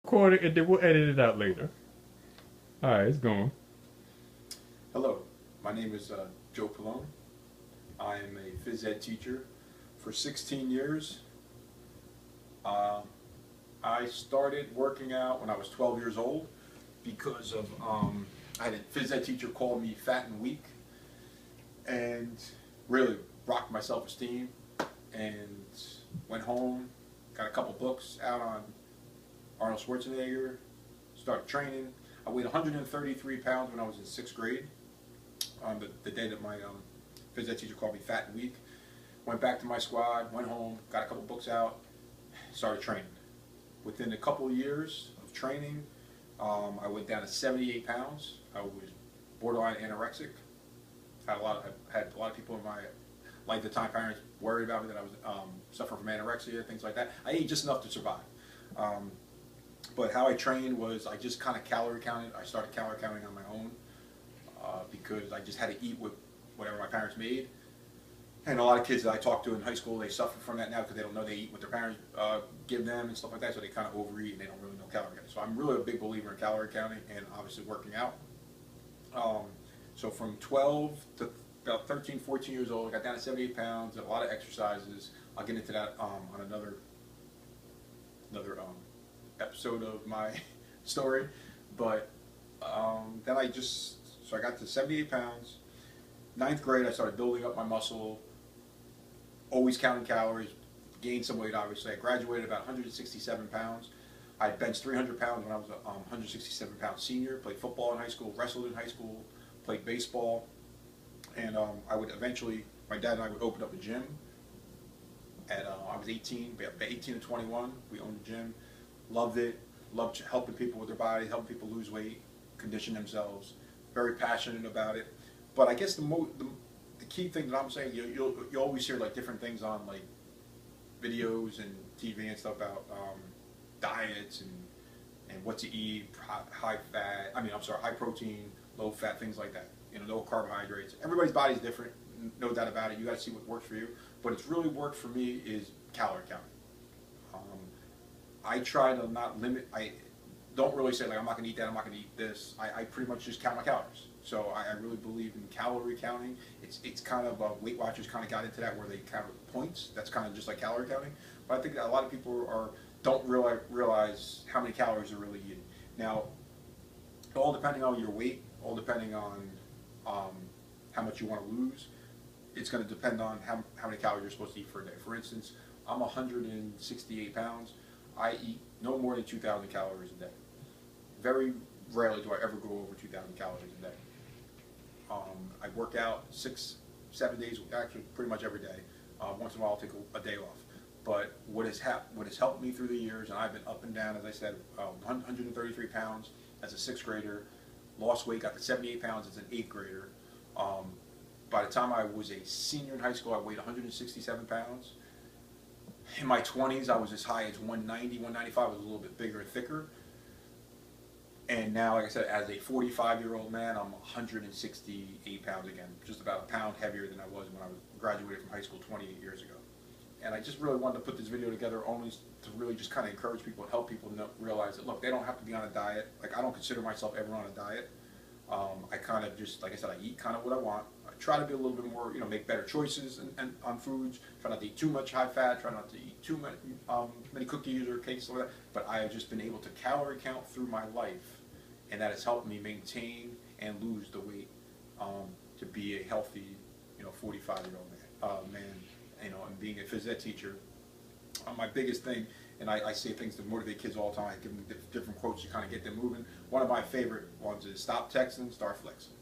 record it and then we'll edit it out later. All right, it's going. Hello, my name is Joe Patron. I am a phys ed teacher for 16 years. I started working out when I was 12 years old because of I had a phys ed teacher call me fat and weak, and really rocked my self-esteem. And went home, got a couple books out on Arnold Schwarzenegger, started training. I weighed 133 pounds when I was in 6th grade, on the day that my phys ed teacher called me fat and weak. Went back to my squad, went home, got a couple books out, started training. Within a couple of years of training, I went down to 78 pounds. I was borderline anorexic. Had a lot of people in my life at the time, parents worried about me that I was suffering from anorexia, things like that. I ate just enough to survive. But how I trained was I just kind of calorie counted. I started calorie counting on my own because I just had to eat with whatever my parents made. And a lot of kids that I talk to in high school, they suffer from that now because they don't know they eat what their parents give them and stuff like that, so they kind of overeat and they don't really know calorie counting. So I'm really a big believer in calorie counting and obviously working out. So from 12 to about 13, 14 years old, I got down to 78 pounds, did a lot of exercises. I'll get into that on another episode of my story. But then I got to 78 pounds. 9th grade, I started building up my muscle, always counting calories, gained some weight obviously. I graduated about 167 pounds. I benched 300 pounds when I was a 167 pound senior, played football in high school, wrestled in high school, played baseball. And I would eventually, my dad and I would open up a gym. I was 18, 18 to 21, we owned a gym. Loved it, loved helping people with their body, helping people lose weight, condition themselves. Very passionate about it. But I guess the key thing that I'm saying, you always hear like different things on like videos and TV and stuff about diets and what to eat, high protein, low fat, things like that. No carbohydrates. Everybody's body's different, no doubt about it. You got to see what works for you. But it's really worked for me is calorie counting. I try to not limit. I don't really say like I'm not going to eat that. I'm not going to eat this. I pretty much just count my calories. So I really believe in calorie counting. It's kind of Weight Watchers kind of got into that where they count points. That's kind of just like calorie counting. But I think a lot of people don't realize how many calories they're really eating. Now, all depending on your weight, all depending on how much you want to lose, it's going to depend on how many calories you're supposed to eat for a day. For instance, I'm 168 pounds. I eat no more than 2,000 calories a day. Very rarely do I ever go over 2,000 calories a day. I work out 6, 7 days, actually pretty much every day. Once in a while I'll take a day off. But what has helped me through the years, and I've been up and down, as I said, 133 pounds as a 6th grader, lost weight, got to 78 pounds as an 8th grader. By the time I was a senior in high school, I weighed 167 pounds. In my 20s, I was as high as 190, 195. I was a little bit bigger and thicker. And now, like I said, as a 45-year-old man, I'm 168 pounds again, just about a pound heavier than I was when I graduated from high school 28 years ago. And I just really wanted to put this video together only to really just kind of encourage people and help people realize that, look, they don't have to be on a diet. Like, I don't consider myself ever on a diet. I kind of just, like I said, I eat kind of what I want. I try to be a little bit more, make better choices and on foods. Try not to eat too much high fat. Try not to eat too many cookies or cakes or that. But I have just been able to calorie count through my life, and that has helped me maintain and lose the weight to be a healthy, 45-year-old man. And being a phys ed teacher, my biggest thing, and I say things to motivate kids all the time. I give them different quotes to kind of get them moving. One of my favorite ones is stop texting, start flexing.